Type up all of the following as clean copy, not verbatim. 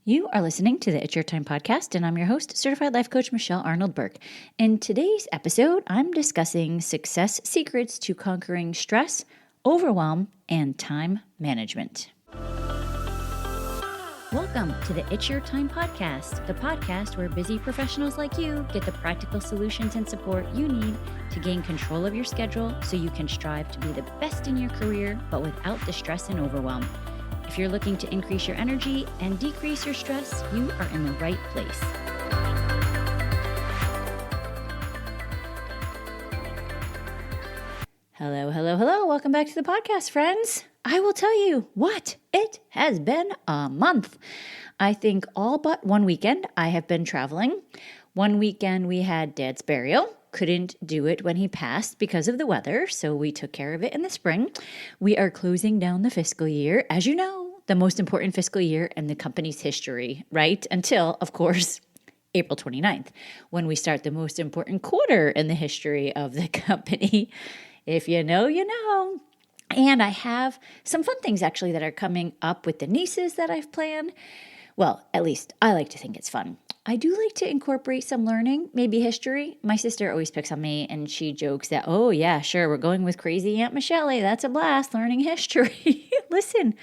You are listening to the It's Your Time podcast, and I'm your host, Certified Life Coach Michelle Arnold Burke. In today's episode, I'm discussing success secrets to conquering stress, overwhelm, and time management. Welcome to the It's Your Time podcast, the podcast where busy professionals like you get the practical solutions and support you need to gain control of your schedule so you can strive to be the best in your career, but without the stress and overwhelm. If you're looking to increase your energy and decrease your stress, you are in the right place. Hello. Welcome back to the podcast, friends. I will tell you what, it has been a month. I think all but one weekend I have been traveling. One weekend we had Dad's burial. Couldn't do it when he passed because of the weather, so we took care of it in the spring. We are closing down the fiscal year, as you know, the most important fiscal year in the company's history, right? Until, of course, April 29th, when we start the most important quarter in the history of the company. If you know, you know. And I have some fun things actually that are coming up with the nieces that I've planned. Well, at least I like to think it's fun. I do like to incorporate some learning, maybe history. My sister always picks on me and she jokes that, oh yeah, sure, we're going with crazy Aunt Michelle. That's a blast, learning history. Listen,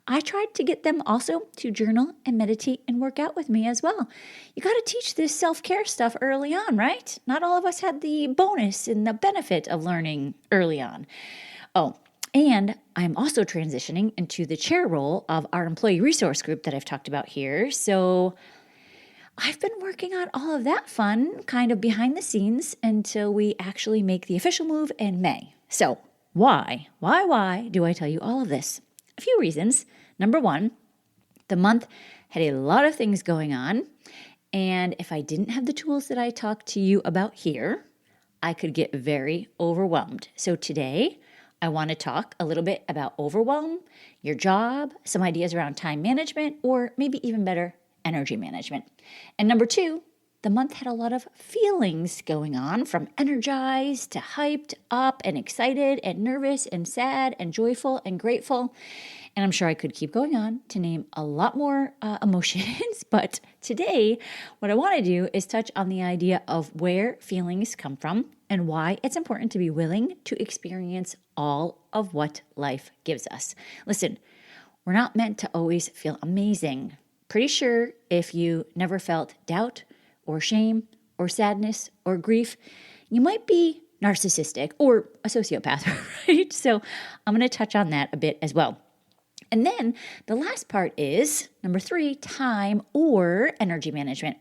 I tried to get them also to journal and meditate and work out with me as well. You got to teach this self-care stuff early on, right? Not all of us had the bonus and the benefit of learning early on. Oh, and I'm also transitioning into the chair role of our employee resource group that I've talked about here. So I've been working on all of that fun kind of behind the scenes until we actually make the official move in May. So why do I tell you all of this? A few reasons. Number one, the month had a lot of things going on. And if I didn't have the tools that I talked to you about here, I could get very overwhelmed. So today, I want to talk a little bit about overwhelm, your job, some ideas around time management, or maybe even better, energy management. And number two, the month had a lot of feelings going on, from energized to hyped up and excited and nervous and sad and joyful and grateful. And I'm sure I could keep going on to name a lot more emotions. But today, what I want to do is touch on the idea of where feelings come from and why it's important to be willing to experience all of what life gives us. Listen, we're not meant to always feel amazing. Pretty sure if you never felt doubt or shame or sadness or grief, you might be narcissistic or a sociopath, right? So I'm going to touch on that a bit as well. And then the last part is, number three, time or energy management.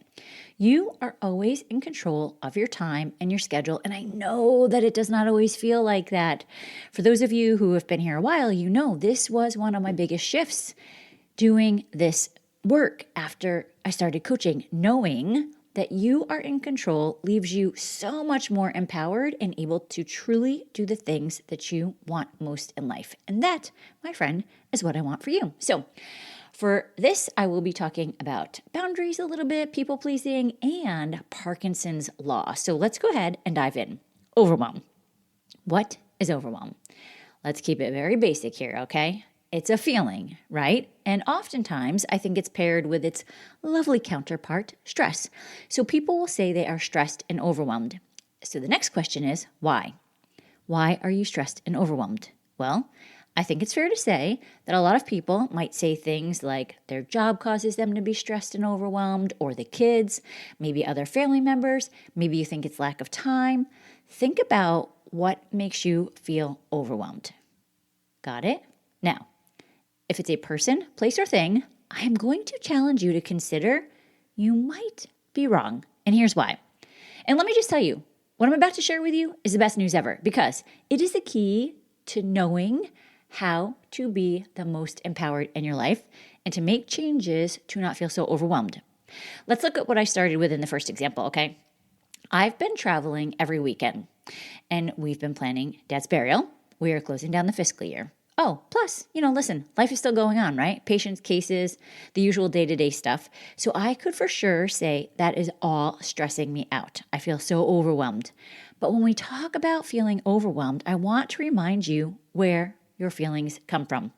You are always in control of your time and your schedule, and I know that it does not always feel like that. For those of you who have been here a while, you know this was one of my biggest shifts, doing this work after I started coaching. Knowing that you are in control leaves you so much more empowered and able to truly do the things that you want most in life. And that, my friend, is what I want for you. So for this, I will be talking about boundaries a little bit, people pleasing, and Parkinson's law. So let's go ahead and dive in. Overwhelm. What is overwhelm? Let's keep it very basic here, okay? It's a feeling, right? And oftentimes, I think it's paired with its lovely counterpart, stress. So people will say they are stressed and overwhelmed. So the next question is, why? Why are you stressed and overwhelmed? Well, I think it's fair to say that a lot of people might say things like their job causes them to be stressed and overwhelmed, or the kids, maybe other family members, maybe you think it's lack of time. Think about what makes you feel overwhelmed. Got it? Now, if it's a person, place, or thing, I am going to challenge you to consider you might be wrong. And here's why. And let me just tell you, what I'm about to share with you is the best news ever, because it is the key to knowing how to be the most empowered in your life and to make changes to not feel so overwhelmed. Let's look at what I started with in the first example, okay? I've been traveling every weekend, and we've been planning Dad's burial. We are closing down the fiscal year. Oh, plus, listen, life is still going on, right? Patients, cases, the usual day-to-day stuff. So I could for sure say that is all stressing me out. I feel so overwhelmed. But when we talk about feeling overwhelmed, I want to remind you where your feelings come from.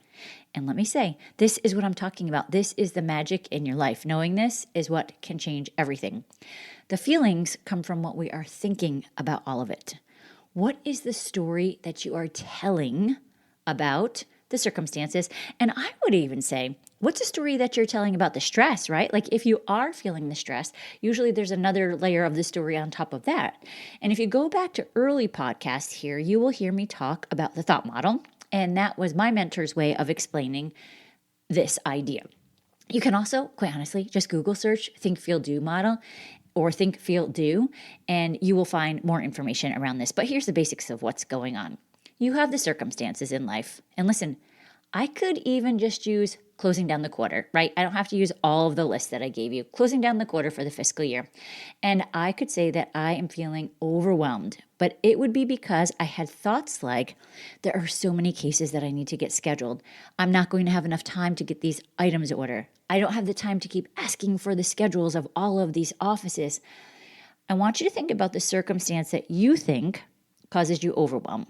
And let me say, this is what I'm talking about. This is the magic in your life. Knowing this is what can change everything. The feelings come from what we are thinking about all of it. What is the story that you are telling about the circumstances? And I would even say, what's the story that you're telling about the stress, right? Like if you are feeling the stress, usually there's another layer of the story on top of that. And if you go back to early podcasts here, you will hear me talk about the thought model. And that was my mentor's way of explaining this idea. You can also, quite honestly, just Google search think, feel, do model or think, feel, do, and you will find more information around this. But here's the basics of what's going on. You have the circumstances in life. And listen, I could even just use closing down the quarter, right? I don't have to use all of the list that I gave you. Closing down the quarter for the fiscal year. And I could say that I am feeling overwhelmed, but it would be because I had thoughts like, there are so many cases that I need to get scheduled. I'm not going to have enough time to get these items ordered. I don't have the time to keep asking for the schedules of all of these offices. I want you to think about the circumstance that you think causes you overwhelm.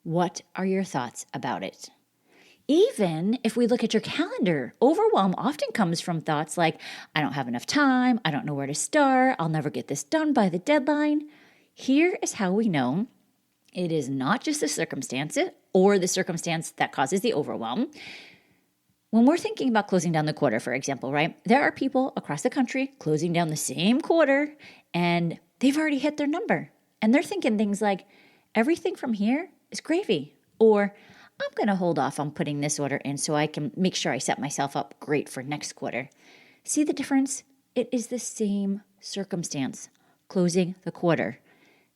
What are your thoughts about it? Even if we look at your calendar, overwhelm often comes from thoughts like, I don't have enough time, I don't know where to start, I'll never get this done by the deadline. Here is how we know it is not just the circumstance or the circumstance that causes the overwhelm. When we're thinking about closing down the quarter, for example, right? There are people across the country closing down the same quarter and they've already hit their number. And they're thinking things like, everything from here is gravy, or I'm going to hold off on putting this order in so I can make sure I set myself up great for next quarter. See the difference? It is the same circumstance, closing the quarter.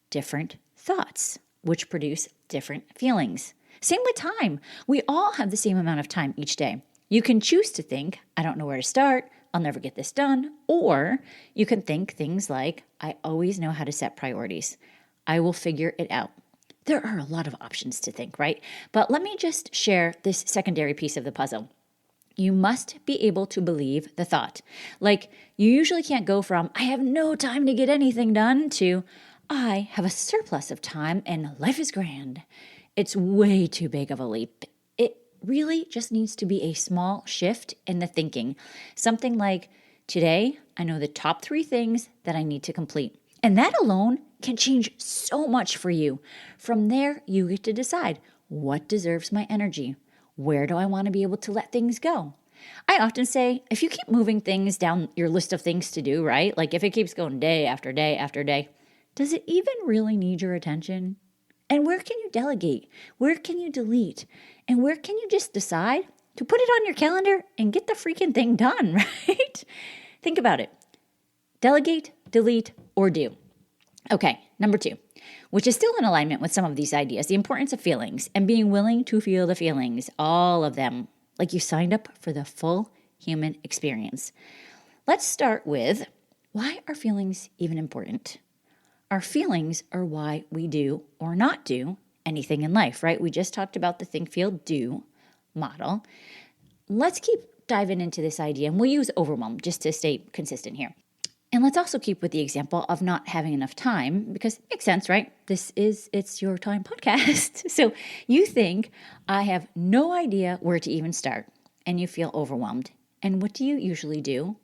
Different thoughts, which produce different feelings. Same with time. We all have the same amount of time each day. You can choose to think, I don't know where to start, I'll never get this done, or you can think things like, I always know how to set priorities. I will figure it out. There are a lot of options to think, right? But let me just share this secondary piece of the puzzle. You must be able to believe the thought. Like, you usually can't go from, I have no time to get anything done, to, I have a surplus of time and life is grand. It's way too big of a leap. It really just needs to be a small shift in the thinking. Something like, today, I know the top 3 things that I need to complete. And that alone can change so much for you. From there, you get to decide what deserves my energy. Where do I want to be able to let things go? I often say, if you keep moving things down your list of things to do, right? Like if it keeps going day after day after day, does it even really need your attention? And where can you delegate? Where can you delete? And where can you just decide to put it on your calendar and get the freaking thing done, right? Think about it. Delegate, delete, or do. Okay, number 2, which is still in alignment with some of these ideas, the importance of feelings and being willing to feel the feelings, all of them, like you signed up for the full human experience. Let's start with, why are feelings even important? Our feelings are why we do or not do anything in life, right? We just talked about the think, feel, do model. Let's keep diving into this idea, and we'll use overwhelm just to stay consistent here. And let's also keep with the example of not having enough time, because it makes sense, right? It's your time podcast. So you think, I have no idea where to even start, and you feel overwhelmed. And what do you usually do?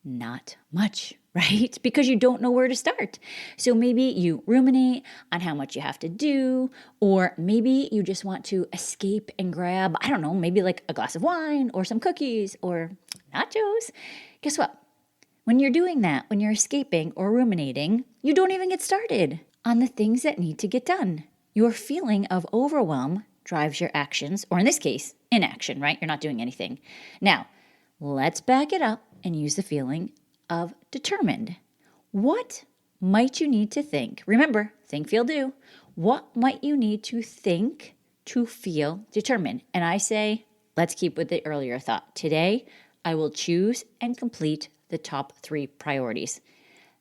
Not much, right? Because you don't know where to start. So maybe you ruminate on how much you have to do, or maybe you just want to escape and grab, I don't know, maybe like a glass of wine or some cookies or nachos. Guess what? When you're doing that, when you're escaping or ruminating, you don't even get started on the things that need to get done. Your feeling of overwhelm drives your actions, or in this case, inaction, right? You're not doing anything. Now, let's back it up and use the feeling of determined. What might you need to think? Remember, think, feel, do. What might you need to think to feel determined? And I say, let's keep with the earlier thought. Today, I will choose and complete the top 3 priorities.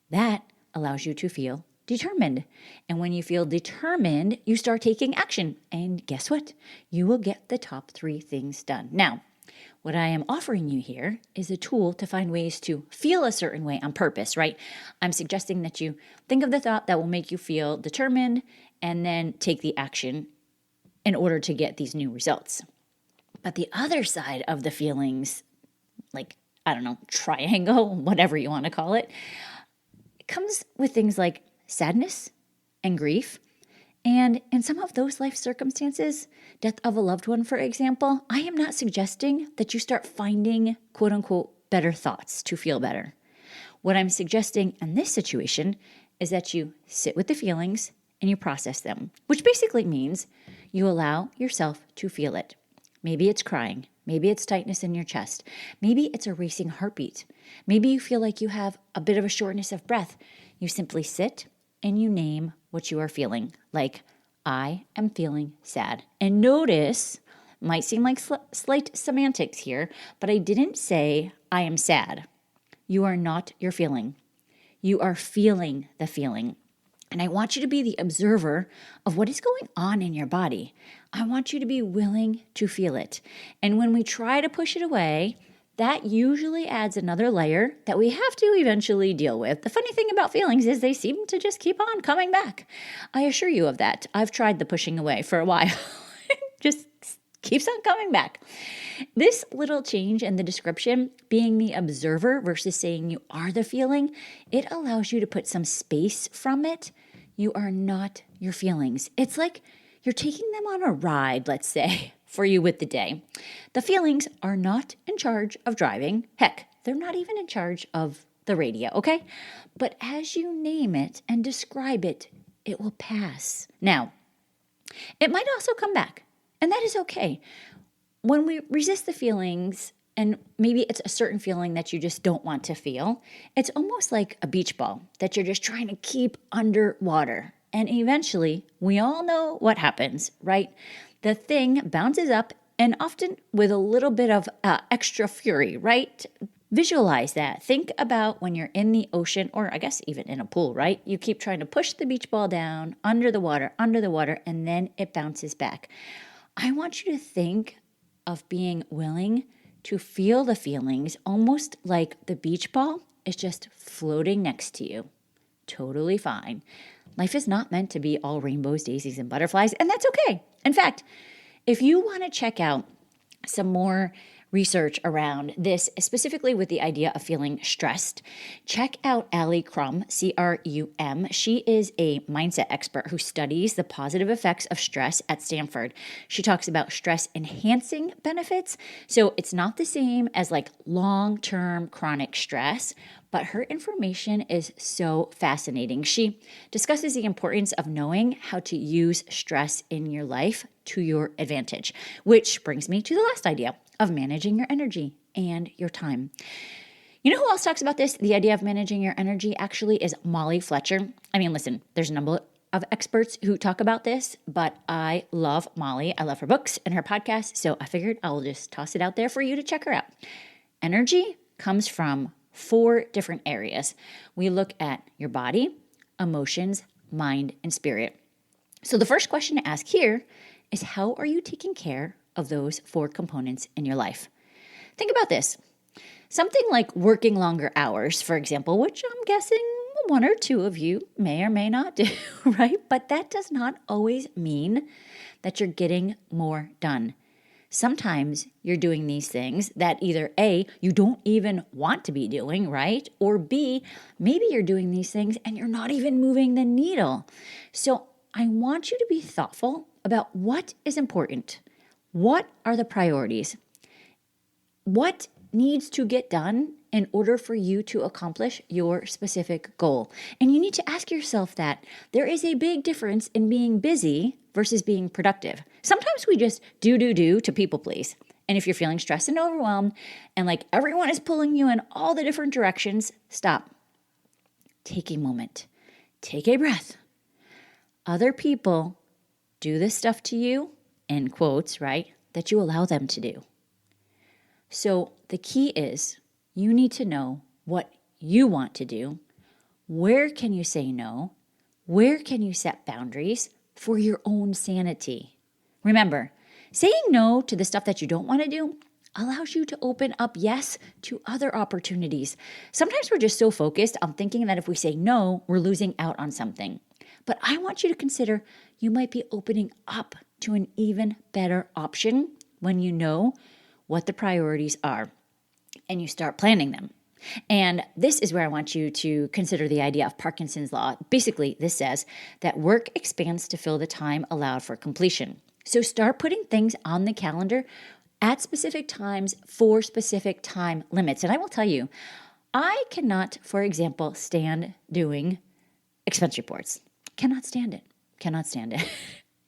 That allows you to feel determined. And when you feel determined, you start taking action. And guess what? You will get the top 3 things done. Now, what I am offering you here is a tool to find ways to feel a certain way on purpose, right? I'm suggesting that you think of the thought that will make you feel determined and then take the action in order to get these new results. But the other side of the feelings, like, I don't know, triangle, whatever you want to call it comes with things like sadness and grief. And in some of those life circumstances, death of a loved one, for example, I am not suggesting that you start finding quote unquote better thoughts to feel better. What I'm suggesting in this situation is that you sit with the feelings and you process them, which basically means you allow yourself to feel it. Maybe it's crying. Maybe it's tightness in your chest. Maybe it's a racing heartbeat. Maybe you feel like you have a bit of a shortness of breath. You simply sit and you name what you are feeling. Like, I am feeling sad. And notice, might seem like slight semantics here, but I didn't say I am sad. You are not your feeling. You are feeling the feeling. And I want you to be the observer of what is going on in your body. I want you to be willing to feel it. And when we try to push it away, that usually adds another layer that we have to eventually deal with. The funny thing about feelings is they seem to just keep on coming back. I assure you of that. I've tried the pushing away for a while. It just keeps on coming back. This little change in the description, being the observer versus saying you are the feeling, it allows you to put some space from it. You are not your feelings. It's like you're taking them on a ride, let's say, for you with the day. The feelings are not in charge of driving. Heck, they're not even in charge of the radio, okay? But as you name it and describe it, it will pass. Now, it might also come back, and that is okay. When we resist the feelings, and maybe it's a certain feeling that you just don't want to feel, it's almost like a beach ball that you're just trying to keep underwater. And eventually, we all know what happens, right? The thing bounces up, and often with a little bit of extra fury, right? Visualize that. Think about when you're in the ocean, or I guess even in a pool, right? You keep trying to push the beach ball down under the water, and then it bounces back. I want you to think of being willing to feel the feelings almost like the beach ball is just floating next to you. Totally fine. Life is not meant to be all rainbows, daisies, and butterflies, and that's okay. In fact, if you want to check out some more research around this, specifically with the idea of feeling stressed, check out Allie Crum, C-R-U-M. She is a mindset expert who studies the positive effects of stress at Stanford. She talks about stress enhancing benefits. So it's not the same as like long-term chronic stress, but her information is so fascinating. She discusses the importance of knowing how to use stress in your life to your advantage, which brings me to the last idea of managing your energy and your time. You know who else talks about this? The idea of managing your energy actually is Molly Fletcher. I mean, listen, there's a number of experts who talk about this, but I love Molly. I love her books and her podcast, so I figured I'll just toss it out there for you to check her out. Energy comes from 4 different areas. We look at your body, emotions, mind, and spirit. So the first question to ask here is, how are you taking care of those 4 components in your life? Think about this. Something like working longer hours, for example, which I'm guessing 1 or 2 of you may or may not do, right? But that does not always mean that you're getting more done. Sometimes you're doing these things that either A, you don't even want to be doing, right? Or B, maybe you're doing these things and you're not even moving the needle. So I want you to be thoughtful about what is important. What are the priorities? What needs to get done in order for you to accomplish your specific goal? And you need to ask yourself that. There is a big difference in being busy versus being productive. Sometimes we just do to people please. And if you're feeling stressed and overwhelmed and like everyone is pulling you in all the different directions, stop. Take a moment. Take a breath. Other people do this stuff to you, in quotes, right, that you allow them to do. So the key is you need to know what you want to do. Where can you say no? Where can you set boundaries for your own sanity? Remember, saying no to the stuff that you don't want to do allows you to open up yes to other opportunities. Sometimes we're just so focused on thinking that if we say no, we're losing out on something. But I want you to consider you might be opening up to an even better option when you know what the priorities are and you start planning them. And this is where I want you to consider the idea of Parkinson's law. Basically, this says that work expands to fill the time allowed for completion. So start putting things on the calendar at specific times for specific time limits. And I will tell you, I cannot, for example, stand doing expense reports. Cannot stand it. Cannot stand it.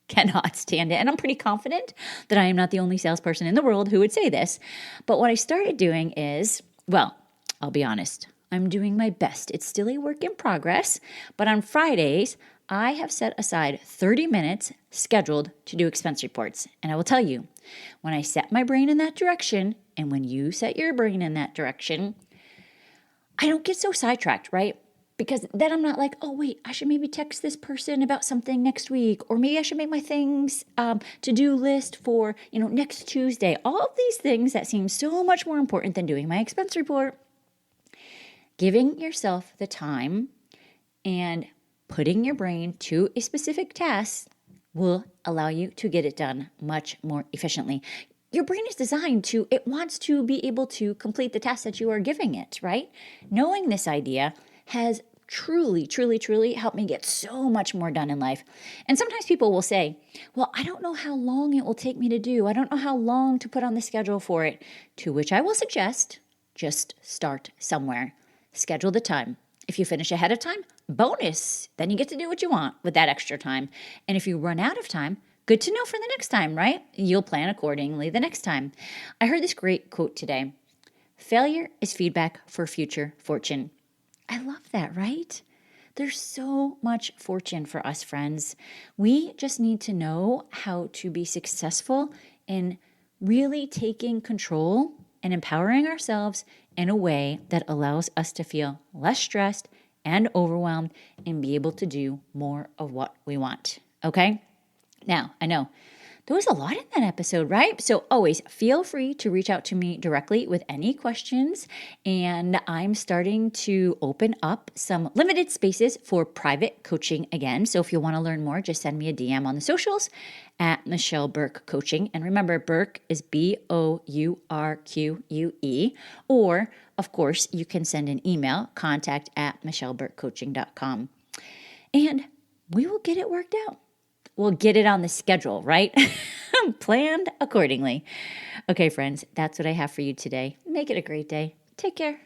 Cannot stand it. And I'm pretty confident that I am not the only salesperson in the world who would say this. But what I started doing is, well, I'll be honest, I'm doing my best. It's still a work in progress, but on Fridays, I have set aside 30 minutes scheduled to do expense reports. And I will tell you, when I set my brain in that direction, and when you set your brain in that direction, I don't get so sidetracked, right? Because then I'm not like, oh, wait, I should maybe text this person about something next week, or maybe I should make my things to-do list for, next Tuesday. All of these things that seem so much more important than doing my expense report. Giving yourself the time and putting your brain to a specific task will allow you to get it done much more efficiently. Your brain is designed to, it wants to be able to complete the task that you are giving it, right? Knowing this idea has truly, truly, truly helped me get so much more done in life. And sometimes people will say, well, I don't know how long it will take me to do. I don't know how long to put on the schedule for it. To which I will suggest, just start somewhere. Schedule the time. If you finish ahead of time, bonus. Then you get to do what you want with that extra time. And if you run out of time, good to know for the next time, right? You'll plan accordingly the next time. I heard this great quote today. Failure is feedback for future fortune. I love that, right? There's so much fortune for us, friends. We just need to know how to be successful in really taking control and empowering ourselves in a way that allows us to feel less stressed and overwhelmed and be able to do more of what we want. Okay? Now, I know there was a lot in that episode, right? So always feel free to reach out to me directly with any questions. And I'm starting to open up some limited spaces for private coaching again. So if you want to learn more, just send me a DM on the socials at Michelle Burke Coaching. And remember, Burke is Bourque. Or, of course, you can send an email, contact@michelleburkecoaching.com. And we will get it worked out. We'll get it on the schedule, right? Planned accordingly. Okay, friends, that's what I have for you today. Make it a great day. Take care.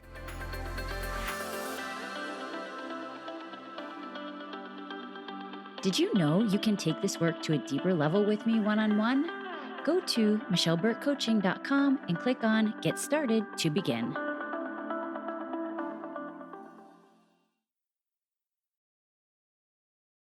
Did you know you can take this work to a deeper level with me one-on-one? Go to michelleburkecoaching.com and click on Get Started to begin.